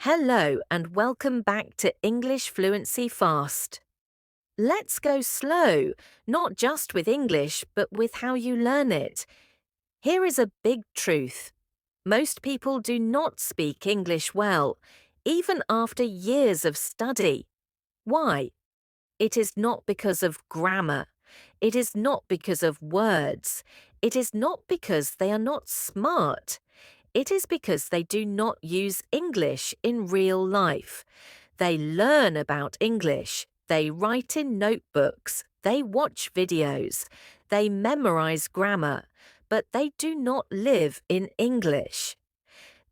Hello and welcome back to English Fluency Fast. Let's go slow, not just with English, but with how you learn it. Here is a big truth. Most people do not speak English well, even after years of study. Why? It is not because of grammar. It is not because of words. It is not because they are not smart. It is because they do not use English in real life. They learn about English, they write in notebooks, they watch videos, they memorize grammar, but they do not live in English.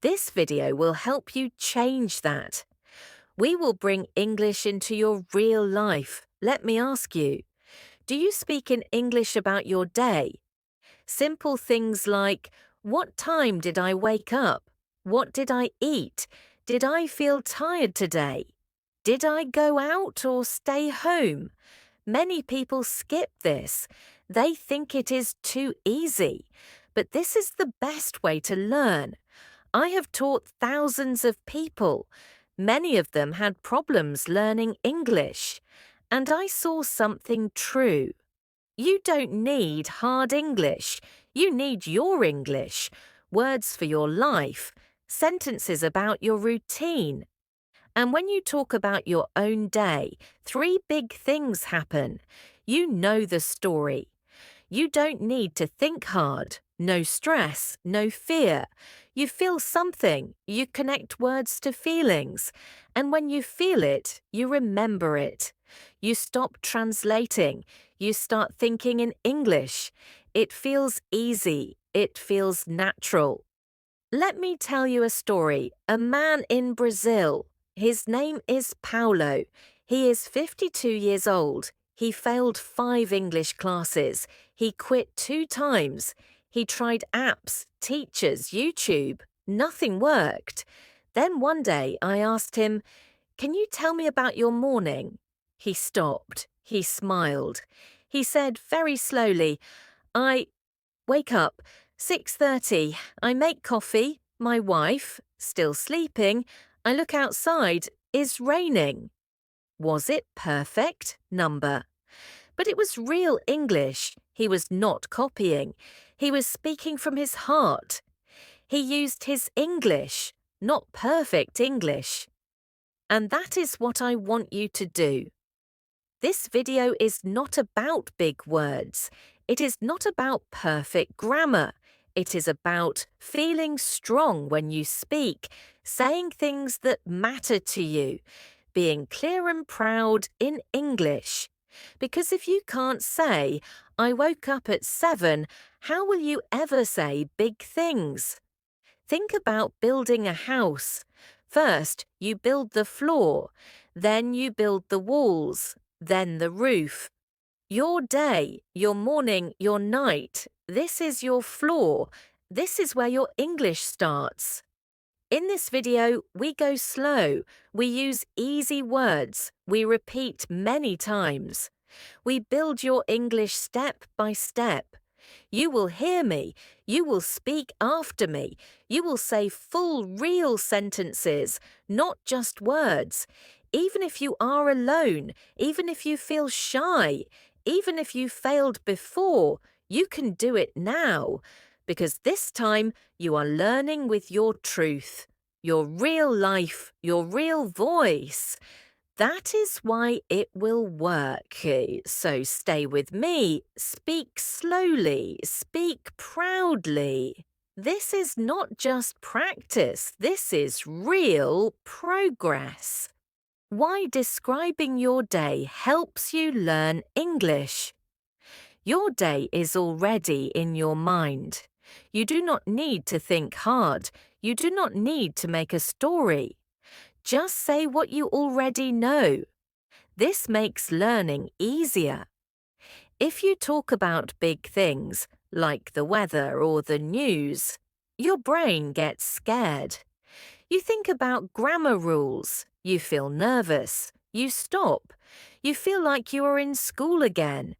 This video will help you change that. We will bring English into your real life. Let me ask you, do you speak in English about your day? Simple things like, what time did I wake up? What did I eat? Did I feel tired today? Did I go out or stay home? Many people skip this. They think it is too easy. But this is the best way to learn. I have taught thousands of people. Many of them had problems learning English. And I saw something true. You don't need hard English. You need your English, words for your life, sentences about your routine. And when you talk about your own day, three big things happen. You know the story. You don't need to think hard. No stress, no fear. You feel something. You connect words to feelings. And when you feel it, you remember it. You stop translating. You start thinking in English. It feels easy. It feels natural. Let me tell you a story. A man in Brazil. His name is Paulo. He is 52 years old. He failed 5 English classes. He quit 2 times. He tried apps, teachers, YouTube. Nothing worked. Then one day I asked him, "Can you tell me about your morning?" He stopped. He smiled. He said very slowly, "I wake up, 6:30. I make coffee. My wife, still sleeping. I look outside. Is raining." Was it perfect? Number. But it was real English. He was not copying. He was speaking from his heart. He used his English, not perfect English. And that is what I want you to do. This video is not about big words. It is not about perfect grammar. It is about feeling strong when you speak, saying things that matter to you, being clear and proud in English. Because if you can't say, "I woke up at 7, how will you ever say big things? Think about building a house. First, you build the floor, then you build the walls, then the roof. Your day, your morning, your night, this is your floor. This is where your English starts. In this video, we go slow. We use easy words. We repeat many times. We build your English step by step. You will hear me. You will speak after me. You will say full, real sentences, not just words. Even if you are alone, even if you feel shy, even if you failed before, you can do it now. Because this time you are learning with your truth, your real life, your real voice. That is why it will work. So stay with me. Speak slowly. Speak proudly. This is not just practice. This is real progress. Why describing your day helps you learn English. Your day is already in your mind. You do not need to think hard. You do not need to make a story. Just say what you already know. This makes learning easier. If you talk about big things, like the weather or the news, your brain gets scared. You think about grammar rules. You feel nervous. You stop. You feel like you are in school again.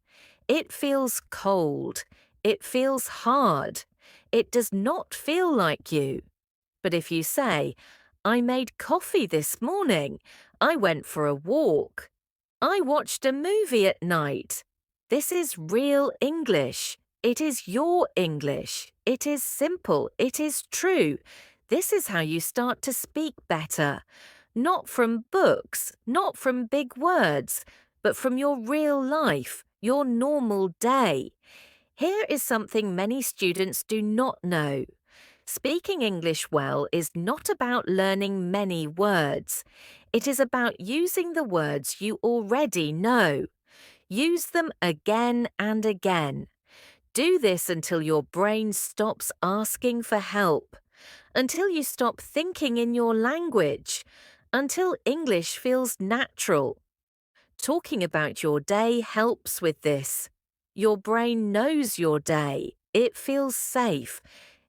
It feels cold. It feels hard. It does not feel like you. But if you say, I made coffee this morning. I went for a walk. I watched a movie at night. This is real English. It is your English. It is simple. It is true. This is how you start to speak better. Not from books, not from big words, but from your real life, your normal day. Here is something many students do not know. Speaking English well is not about learning many words. It is about using the words you already know. Use them again and again. Do this until your brain stops asking for help, until you stop thinking in your language, until English feels natural. Talking about your day helps with this. Your brain knows your day. It feels safe.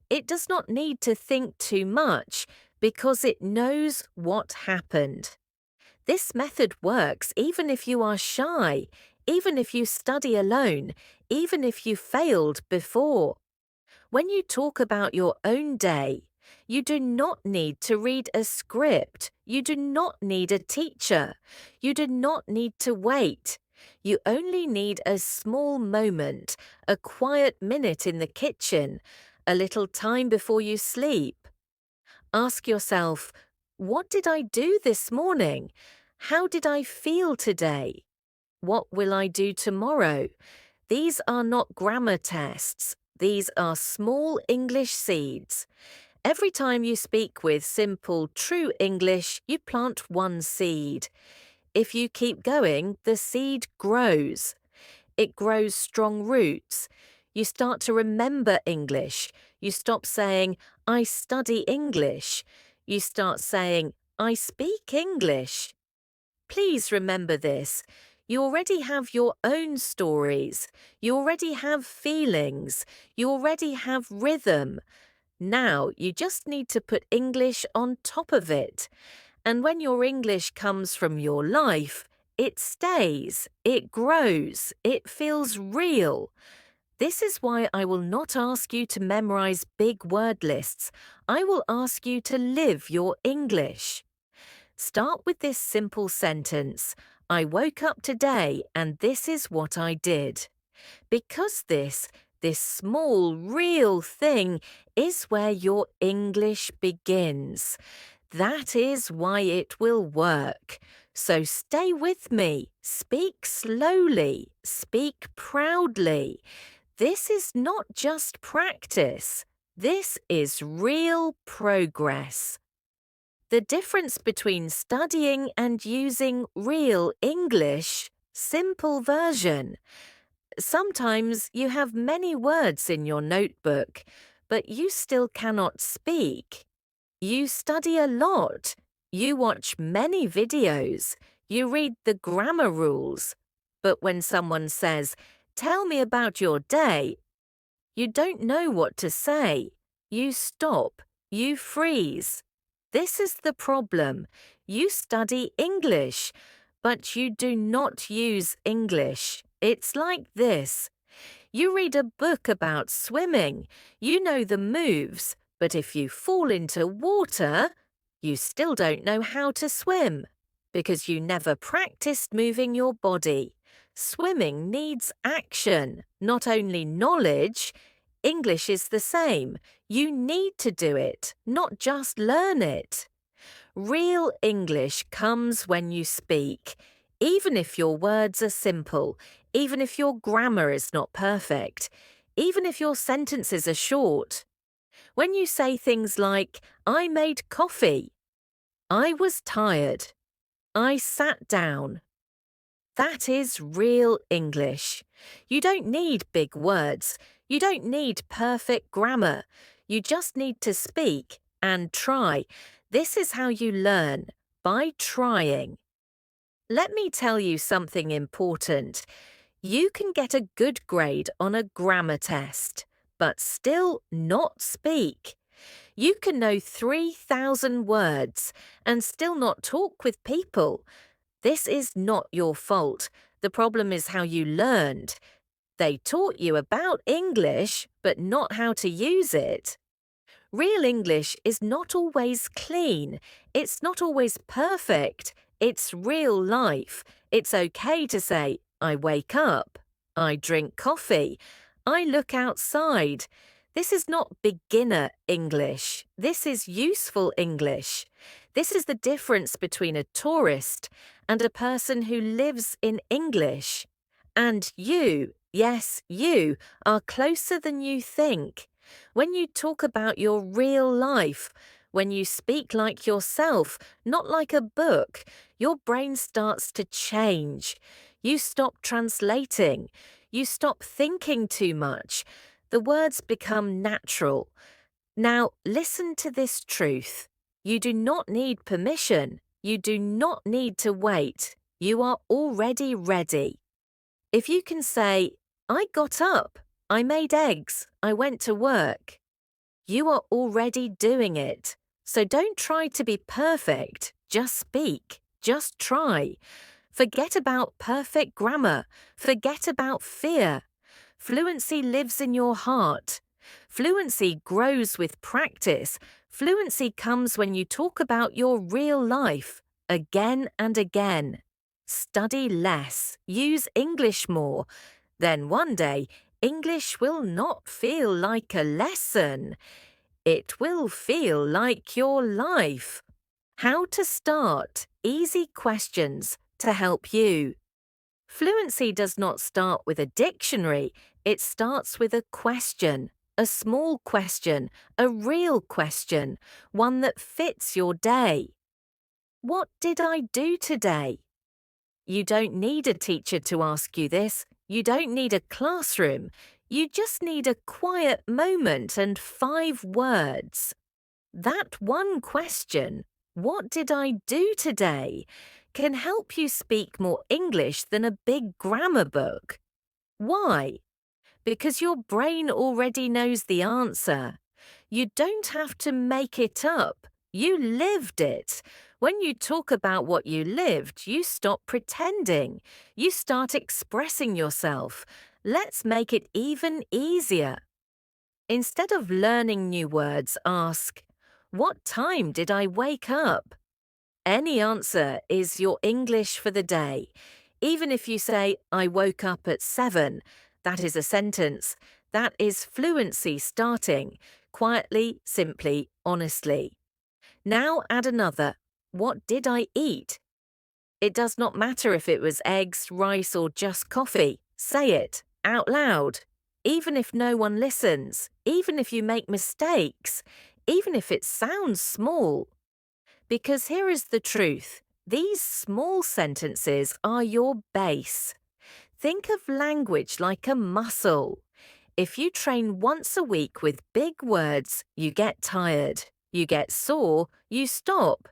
It does not need to think too much because it knows what happened. This method works even if you are shy, even if you study alone, even if you failed before. When you talk about your own day, you do not need to read a script. You do not need a teacher. You do not need to wait. You only need a small moment, a quiet minute in the kitchen, a little time before you sleep. Ask yourself, what did I do this morning? How did I feel today? What will I do tomorrow? These are not grammar tests. These are small English seeds. Every time you speak with simple, true English, you plant one seed. If you keep going, the seed grows. It grows strong roots. You start to remember English. You stop saying, I study English. You start saying, I speak English. Please remember this. You already have your own stories. You already have feelings. You already have rhythm. Now you just need to put English on top of it. And when your English comes from your life, it stays, it grows, it feels real. This is why I will not ask you to memorize big word lists. I will ask you to live your English. Start with this simple sentence. I woke up today and this is what I did. Because this small, real thing is where your English begins. That is why it will work. So stay with me. Speak slowly. Speak proudly. This is not just practice. This is real progress. The difference between studying and using real English, simple version. Sometimes you have many words in your notebook, but you still cannot speak. You study a lot. You watch many videos. You read the grammar rules. But when someone says, tell me about your day, you don't know what to say. You stop. You freeze. This is the problem. You study English, but you do not use English. It's like this. You read a book about swimming. You know the moves, but if you fall into water, you still don't know how to swim because you never practiced moving your body. Swimming needs action, not only knowledge. English is the same. You need to do it, not just learn it. Real English comes when you speak, even if your words are simple, even if your grammar is not perfect, even if your sentences are short. When you say things like, I made coffee, I was tired, I sat down. That is real English. You don't need big words. You don't need perfect grammar. You just need to speak and try. This is how you learn, by trying. Let me tell you something important. You can get a good grade on a grammar test, but still not speak. You can know 3,000 words and still not talk with people. This is not your fault. The problem is how you learned. They taught you about English, but not how to use it. Real English is not always clean. It's not always perfect. It's real life. It's okay to say, I wake up. I drink coffee. I look outside. This is not beginner English. This is useful English. This is the difference between a tourist and a person who lives in English. And you, yes, you, are closer than you think. When you talk about your real life, when you speak like yourself, not like a book, your brain starts to change. You stop translating. You stop thinking too much. The words become natural. Now, listen to this truth. You do not need permission. You do not need to wait. You are already ready. If you can say, I got up, I made eggs, I went to work, you are already doing it. So don't try to be perfect. Just speak. Just try. Forget about perfect grammar. Forget about fear. Fluency lives in your heart. Fluency grows with practice. Fluency comes when you talk about your real life, again and again. Study less. Use English more. Then one day, English will not feel like a lesson. It will feel like your life. How to start. Easy questions to help you. Fluency does not start with a dictionary. It starts with a question, a small question, a real question, one that fits your day. What did I do today? You don't need a teacher to ask you this. You don't need a classroom. You just need a quiet moment and 5 words. That one question, what did I do today, can help you speak more English than a big grammar book. Why? Because your brain already knows the answer. You don't have to make it up. You lived it. When you talk about what you lived, you stop pretending. You start expressing yourself. Let's make it even easier. Instead of learning new words, ask, what time did I wake up? Any answer is your English for the day. Even if you say, I woke up at 7, that is a sentence. That is fluency starting. Quietly, simply, honestly. Now add another. What did I eat? It does not matter if it was eggs, rice, or just coffee. Say it out loud. Even if no one listens, even if you make mistakes, even if it sounds small. Because here is the truth. These small sentences are your base. Think of language like a muscle. If you train once a week with big words, you get tired. You get sore, you stop.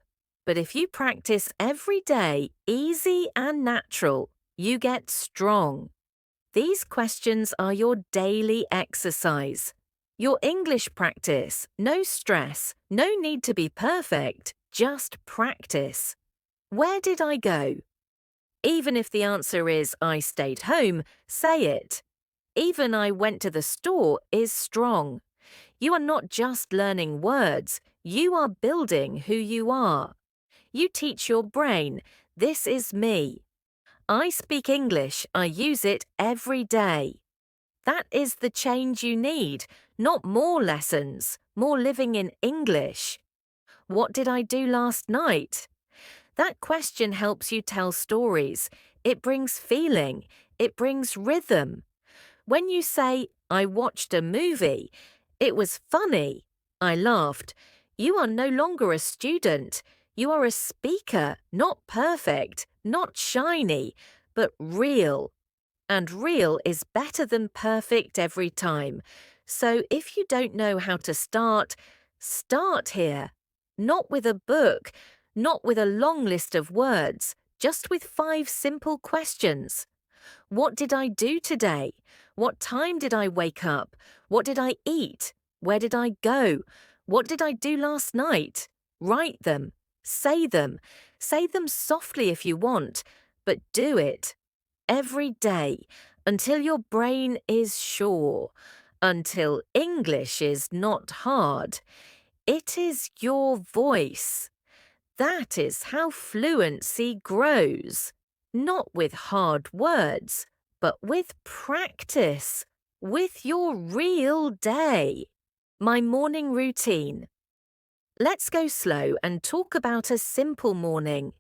But if you practice every day, easy and natural, you get strong. These questions are your daily exercise. Your English practice, no stress, no need to be perfect, just practice. Where did I go? Even if the answer is I stayed home, say it. Even I went to the store is strong. You are not just learning words, you are building who you are. You teach your brain, this is me. I speak English, I use it every day. That is the change you need, not more lessons, more living in English. What did I do last night? That question helps you tell stories. It brings feeling. It brings rhythm. When you say, I watched a movie, it was funny, I laughed, you are no longer a student. You are a speaker, not perfect, not shiny, but real. And real is better than perfect every time. So if you don't know how to start here. Not with a book, not with a long list of words, just with 5 simple questions. What did I do today? What time did I wake up? What did I eat? Where did I go? What did I do last night? Write them. Say them. Say them softly if you want, but do it. Every day, until your brain is sure. until English is not hard. It is your voice. That is how fluency grows. Not with hard words, but with practice, with your real day. My morning routine. Let's go slow and talk about a simple morning.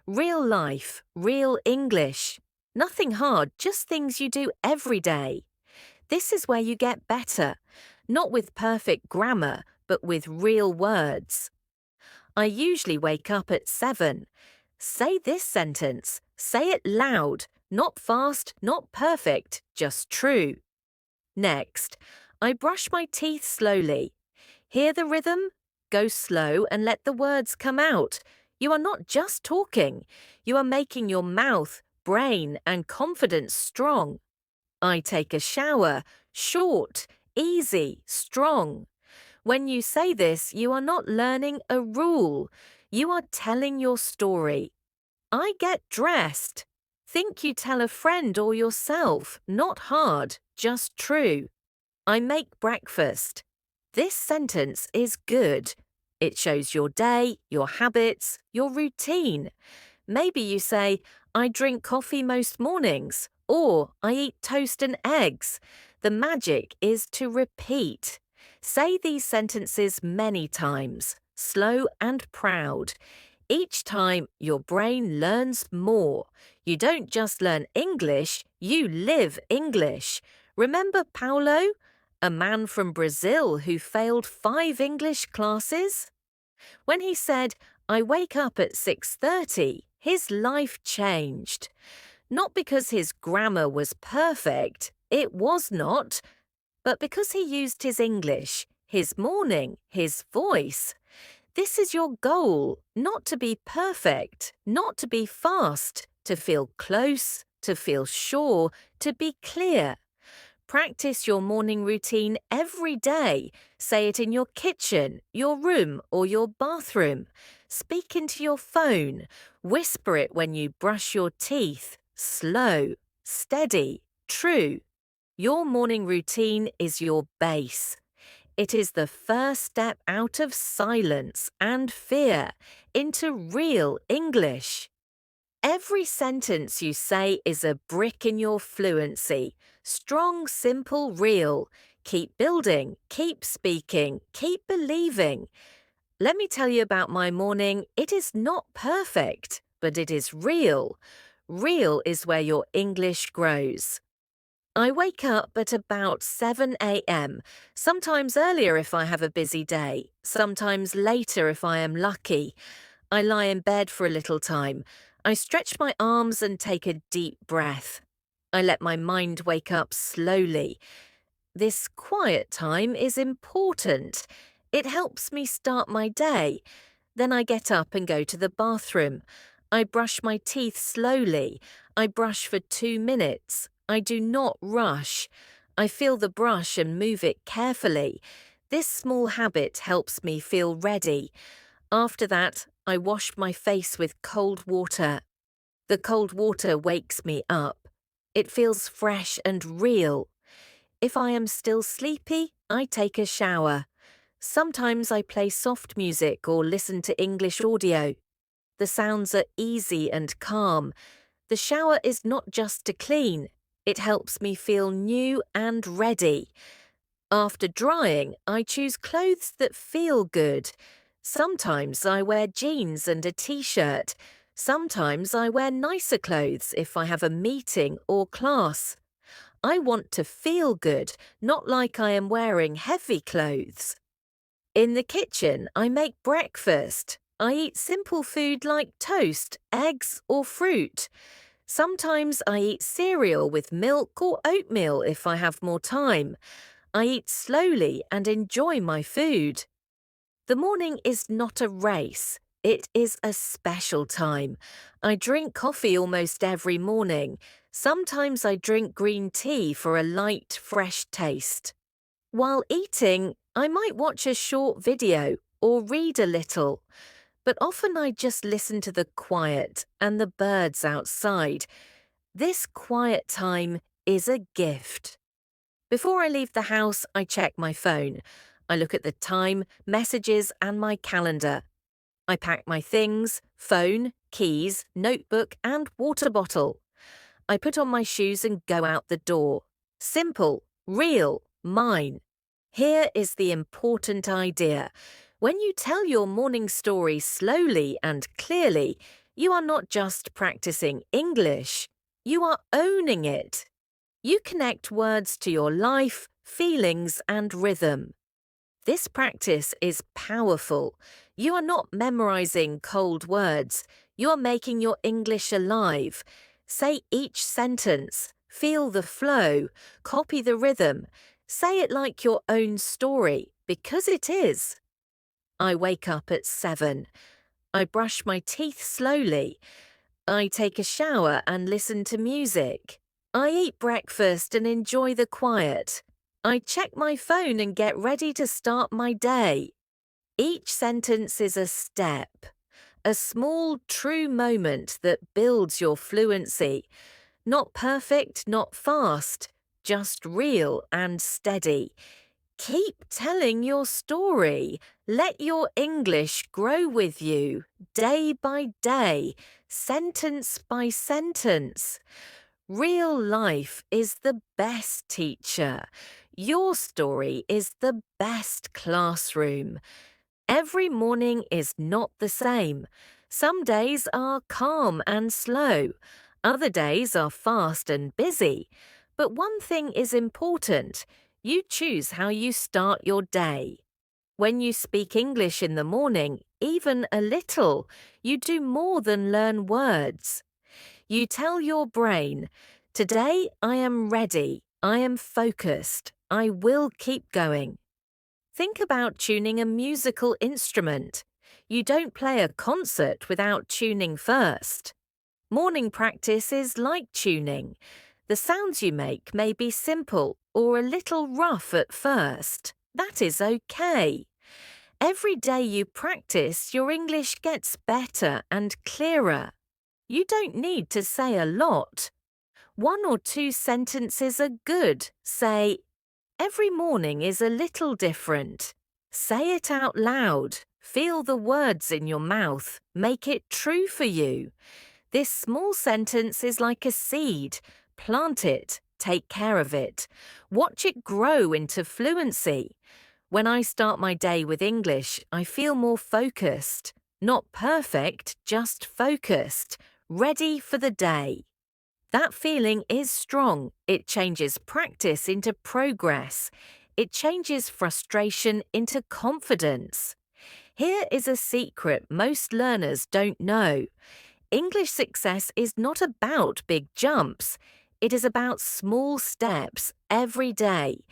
Real life, real English. Nothing hard, just things you do every day. This is where you get better, not with perfect grammar, but with real words. I usually wake up at 7. Say this sentence. Say it loud, not fast, not perfect, just true. Next, I brush my teeth slowly. Hear the rhythm? Go slow and let the words come out. You are not just talking. You are making your mouth, brain, and confidence strong. I take a shower. Short, easy, strong. When you say this, you are not learning a rule. You are telling your story. I get dressed. Think you tell a friend or yourself, not hard, just true. I make breakfast. This sentence is good. It shows your day, your habits, your routine. Maybe you say, I drink coffee most mornings, or I eat toast and eggs. The magic is to repeat. Say these sentences many times, slow and proud. Each time, your brain learns more. You don't just learn English, you live English. Remember Paulo, a man from Brazil who failed 5 English classes? When he said, I wake up at 6:30, his life changed. Not because his grammar was perfect, it was not, but because he used his English, his morning, his voice. This is your goal, not to be perfect, not to be fast, to feel close, to feel sure, to be clear. Practice your morning routine every day. Say it in your kitchen, your room, or your bathroom. Speak into your phone. Whisper it when you brush your teeth. Slow, steady, true. Your morning routine is your base. It is the first step out of silence and fear into real English. Every sentence you say is a brick in your fluency. Strong, simple, real. Keep building, keep speaking, keep believing. Let me tell you about my morning. It is not perfect, but it is real. Real is where your English grows. I wake up at about 7 a.m., sometimes earlier if I have a busy day, sometimes later if I am lucky. I lie in bed for a little time. I stretch my arms and take a deep breath. I let my mind wake up slowly. This quiet time is important. It helps me start my day. Then I get up and go to the bathroom. I brush my teeth slowly. I brush for 2 minutes. I do not rush. I feel the brush and move it carefully. This small habit helps me feel ready. After that, I wash my face with cold water. The cold water wakes me up. It feels fresh and real. If I am still sleepy, I take a shower. Sometimes I play soft music or listen to English audio. The sounds are easy and calm. The shower is not just to clean. It helps me feel new and ready. After drying, I choose clothes that feel good. Sometimes I wear jeans and a t-shirt. Sometimes I wear nicer clothes if I have a meeting or class. I want to feel good, not like I am wearing heavy clothes. In the kitchen, I make breakfast. I eat simple food like toast, eggs, or fruit. Sometimes I eat cereal with milk or oatmeal if I have more time. I eat slowly and enjoy my food. The morning is not a race. It is a special time. I drink coffee almost every morning. Sometimes I drink green tea for a light, fresh taste. While eating, I might watch a short video or read a little. But often I just listen to the quiet and the birds outside. This quiet time is a gift. Before I leave the house, I check my phone. I look at the time, messages, and my calendar. I pack my things, phone, keys, notebook, and water bottle. I put on my shoes and go out the door. Simple, real, mine. Here is the important idea. When you tell your morning story slowly and clearly, you are not just practicing English, you are owning it. You connect words to your life, feelings, and rhythm. This practice is powerful. You are not memorizing cold words. You are making your English alive. Say each sentence, feel the flow, copy the rhythm. Say it like your own story, because it is. I wake up at 7. I brush my teeth slowly. I take a shower and listen to music. I eat breakfast and enjoy the quiet. I check my phone and get ready to start my day. Each sentence is a step, a small, true moment that builds your fluency. Not perfect, not fast, just real and steady. Keep telling your story. Let your English grow with you, day by day, sentence by sentence. Real life is the best teacher. Your story is the best classroom. Every morning is not the same. Some days are calm and slow. Other days are fast and busy. But one thing is important. You choose how you start your day. When you speak English in the morning, even a little, you do more than learn words. You tell your brain, today I am ready, I am focused, I will keep going. Think about tuning a musical instrument. You don't play a concert without tuning first. Morning practice is like tuning. The sounds you make may be simple or a little rough at first. That is okay. Every day you practice, your English gets better and clearer. You don't need to say a lot. 1 or 2 sentences are good. Say, every morning is a little different. Say it out loud. Feel the words in your mouth. Make it true for you. This small sentence is like a seed. Plant it. Take care of it. Watch it grow into fluency. When I start my day with English, I feel more focused. Not perfect, just focused. Ready for the day. That feeling is strong. It changes practice into progress. It changes frustration into confidence. Here is a secret most learners don't know. English success is not about big jumps. It is about small steps every day.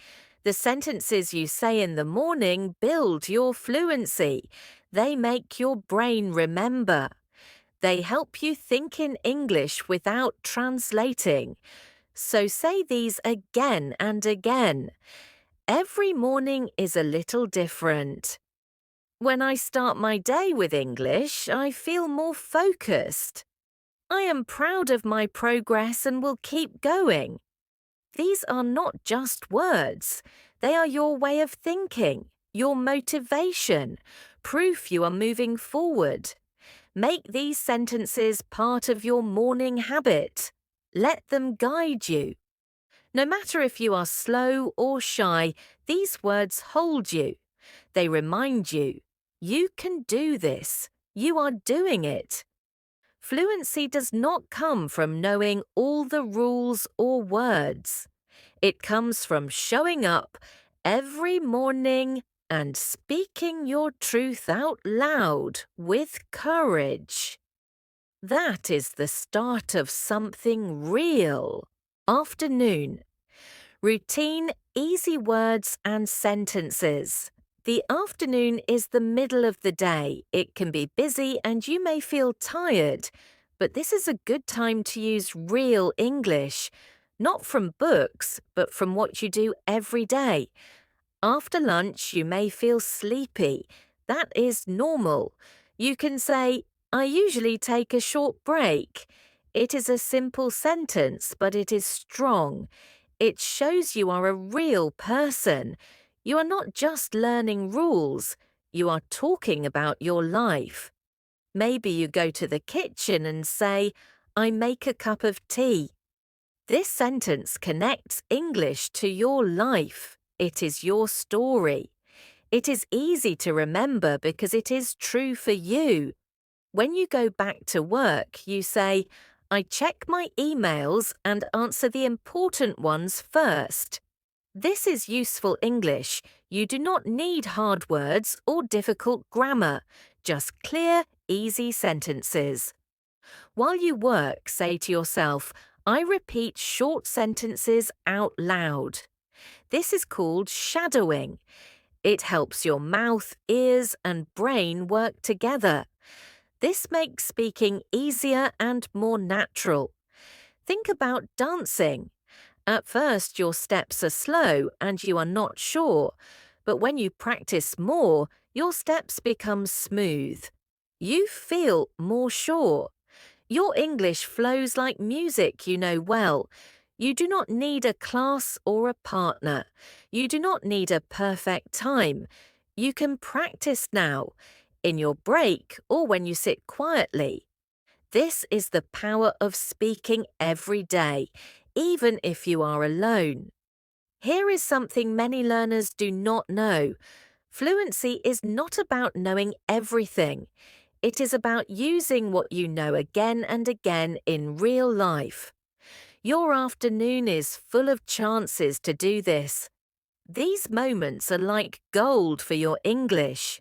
The sentences you say in the morning build your fluency. They make your brain remember. They help you think in English without translating. So say these again and again. Every morning is a little different. When I start my day with English, I feel more focused. I am proud of my progress and will keep going. These are not just words. They are your way of thinking, your motivation, proof you are moving forward. Make these sentences part of your morning habit. Let them guide you. No matter if you are slow or shy, these words hold you. They remind you, you can do this. You are doing it. Fluency does not come from knowing all the rules or words. It comes from showing up every morning and speaking your truth out loud with courage. That is the start of something real. Afternoon. Routine, easy words and sentences. The afternoon is the middle of the day. It can be busy and you may feel tired, but this is a good time to use real English, not from books, but from what you do every day. After lunch, you may feel sleepy. That is normal. You can say, I usually take a short break. It is a simple sentence, but it is strong. It shows you are a real person. You are not just learning rules, you are talking about your life. Maybe you go to the kitchen and say, I make a cup of tea. This sentence connects English to your life. It is your story. It is easy to remember because it is true for you. When you go back to work, you say, I check my emails and answer the important ones first. This is useful English. You do not need hard words or difficult grammar, just clear, easy sentences. While you work, say to yourself, I repeat short sentences out loud. This is called shadowing. It helps your mouth, ears, and brain work together. This makes speaking easier and more natural. Think about dancing. At first, your steps are slow and you are not sure, but when you practice more, your steps become smooth. You feel more sure. Your English flows like music you know well. You do not need a class or a partner. You do not need a perfect time. You can practice now, in your break or when you sit quietly. This is the power of speaking every day, even if you are alone. Here is something many learners do not know. Fluency is not about knowing everything. It is about using what you know again and again in real life. Your afternoon is full of chances to do this. These moments are like gold for your English.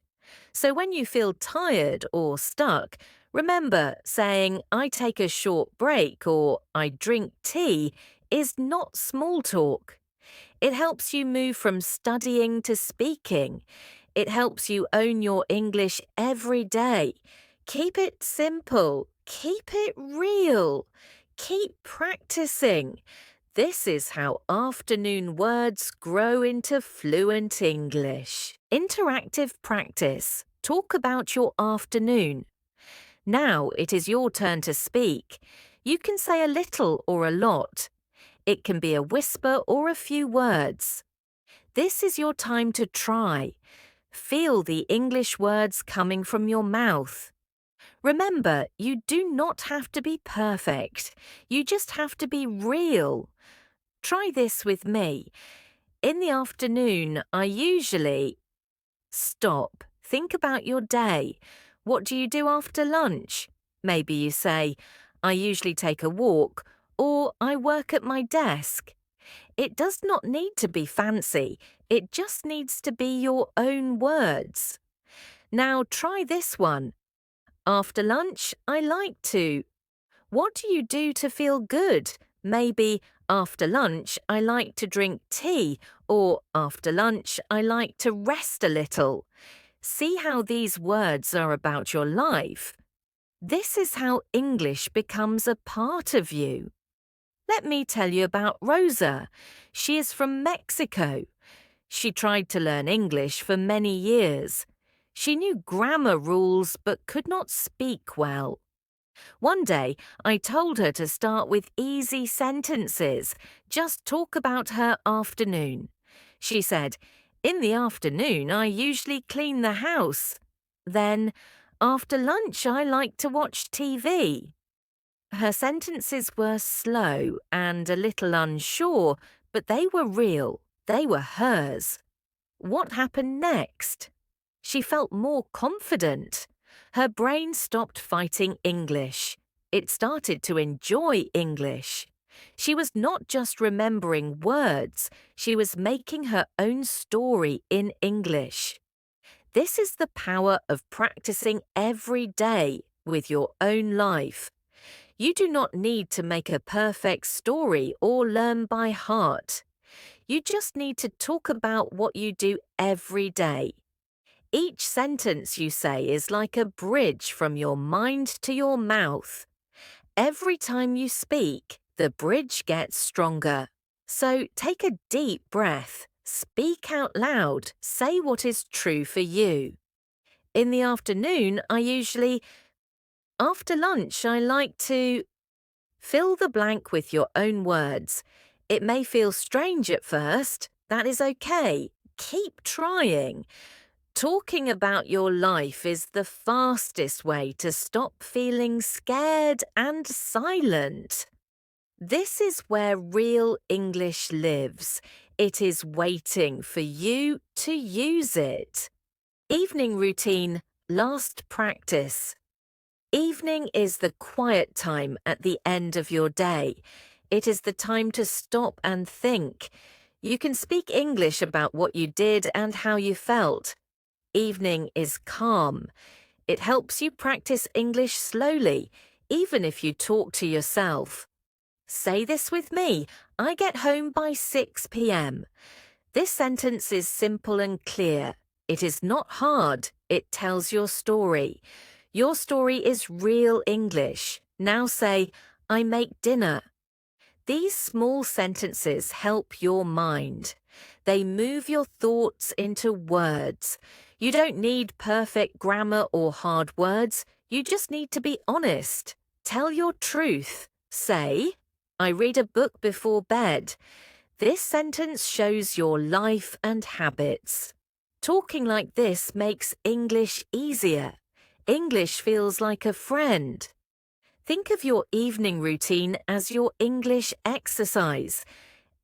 So when you feel tired or stuck, remember saying, I take a short break or I drink tea is not small talk. It helps you move from studying to speaking. It helps you own your English every day. Keep it simple. Keep it real. Keep practicing. This is how afternoon words grow into fluent English. Interactive practice. Talk about your afternoon. Now it is your turn to speak. You can say a little or a lot. It can be a whisper or a few words. This is your time to try. Feel the English words coming from your mouth. Remember, you do not have to be perfect. You just have to be real. Try this with me. In the afternoon, I usually stop. Think about your day. What do you do after lunch? Maybe you say, I usually take a walk, or I work at my desk. It does not need to be fancy. It just needs to be your own words. Now try this one. After lunch, I like to. What do you do to feel good? Maybe after lunch, I like to drink tea, or after lunch, I like to rest a little. See how these words are about your life. This is how English becomes a part of you. Let me tell you about Rosa. She is from Mexico. She tried to learn English for many years. She knew grammar rules but could not speak well. One day, I told her to start with easy sentences. Just talk about her afternoon. She said, in the afternoon, I usually clean the house. Then, after lunch, I like to watch TV. Her sentences were slow and a little unsure, but they were real. They were hers. What happened next? She felt more confident. Her brain stopped fighting English. It started to enjoy English. She was not just remembering words, she was making her own story in English. This is the power of practicing every day with your own life. You do not need to make a perfect story or learn by heart. You just need to talk about what you do every day. Each sentence you say is like a bridge from your mind to your mouth. Every time you speak, the bridge gets stronger. So take a deep breath, speak out loud, say what is true for you. In the afternoon, after lunch, I like to. Fill the blank with your own words. It may feel strange at first. That is okay. Keep trying. Talking about your life is the fastest way to stop feeling scared and silent. This is where real English lives. It is waiting for you to use it. Evening routine, last practice. Evening is the quiet time at the end of your day. It is the time to stop and think. You can speak English about what you did and how you felt. Evening is calm. It helps you practice English slowly, even if you talk to yourself. Say this with me. I get home by 6 p.m. This sentence is simple and clear. It is not hard. It tells your story. Your story is real English. Now say, I make dinner. These small sentences help your mind. They move your thoughts into words. You don't need perfect grammar or hard words. You just need to be honest. Tell your truth. Say, I read a book before bed. This sentence shows your life and habits. Talking like this makes English easier. English feels like a friend. Think of your evening routine as your English exercise.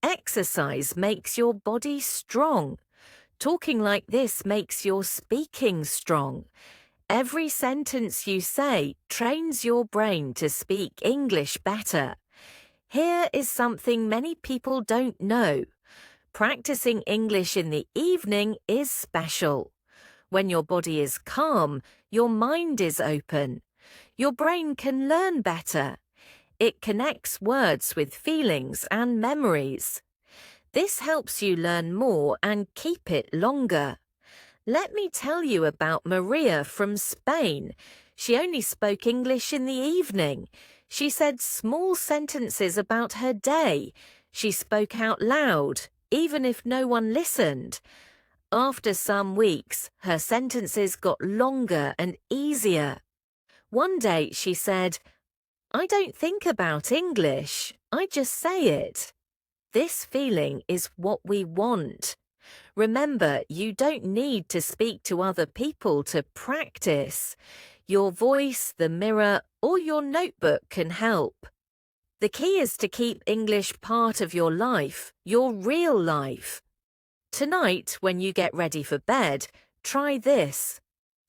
Exercise makes your body strong. Talking like this makes your speaking strong. Every sentence you say trains your brain to speak English better. Here is something many people don't know. Practicing English in the evening is special. When your body is calm, your mind is open. Your brain can learn better. It connects words with feelings and memories. This helps you learn more and keep it longer. Let me tell you about Maria from Spain. She only spoke English in the evening. She said small sentences about her day. She spoke out loud, even if no one listened. After some weeks, her sentences got longer and easier. One day she said, I don't think about English. I just say it. This feeling is what we want. Remember, you don't need to speak to other people to practice. Your voice, the mirror, or your notebook can help. The key is to keep English part of your life, your real life. Tonight, when you get ready for bed, try this.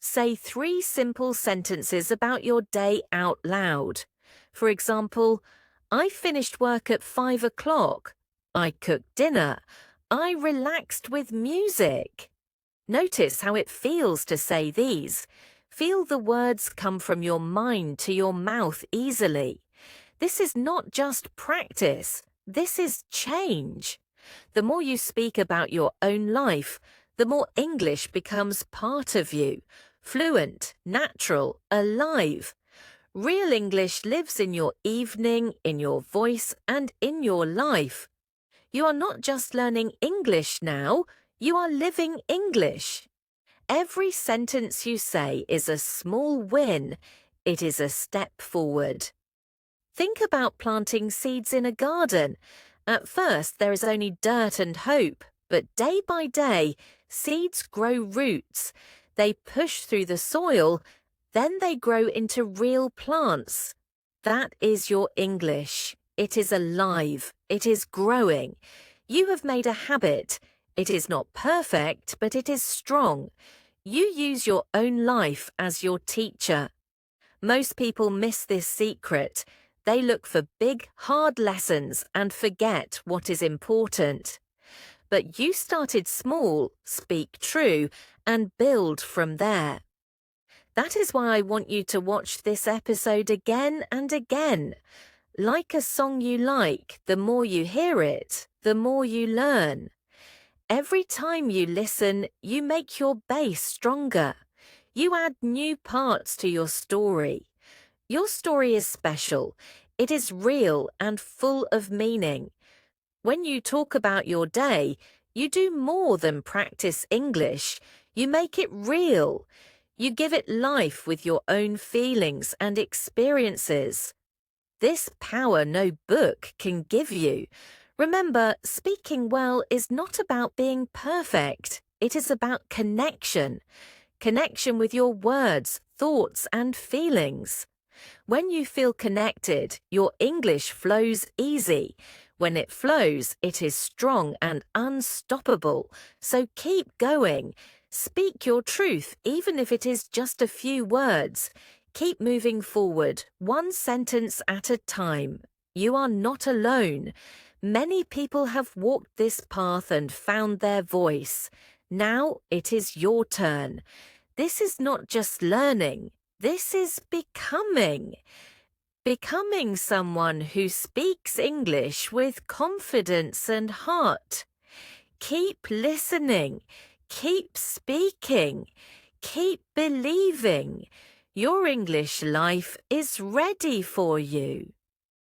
Say 3 simple sentences about your day out loud. For example, I finished work at 5 o'clock. I cooked dinner. I relaxed with music. Notice how it feels to say these. Feel the words come from your mind to your mouth easily. This is not just practice. This is change. The more you speak about your own life, the more English becomes part of you. Fluent, natural, alive. Real English lives in your evening, in your voice, and in your life. You are not just learning English now, you are living English. Every sentence you say is a small win. It is a step forward. Think about planting seeds in a garden. At first, there is only dirt and hope, but day by day, seeds grow roots. They push through the soil, then they grow into real plants. That is your English. It is alive. It is growing. You have made a habit. It is not perfect, but it is strong. You use your own life as your teacher. Most people miss this secret. They look for big, hard lessons and forget what is important. But you started small, speak true, and build from there. That is why I want you to watch this episode again and again. Like a song you like, the more you hear it, the more you learn. Every time you listen, you make your base stronger. You add new parts to your story. Your story is special. It is real and full of meaning. When you talk about your day, you do more than practice English. You make it real. You give it life with your own feelings and experiences. This power no book can give you. Remember, speaking well is not about being perfect. It is about connection. Connection with your words, thoughts, and feelings. When you feel connected, your English flows easy. When it flows, it is strong and unstoppable. So keep going. Speak your truth, even if it is just a few words. Keep moving forward, one sentence at a time. You are not alone. Many people have walked this path and found their voice. Now it is your turn. This is not just learning. This is becoming. Becoming someone who speaks English with confidence and heart. Keep listening. Keep speaking. Keep believing. Your English life is ready for you.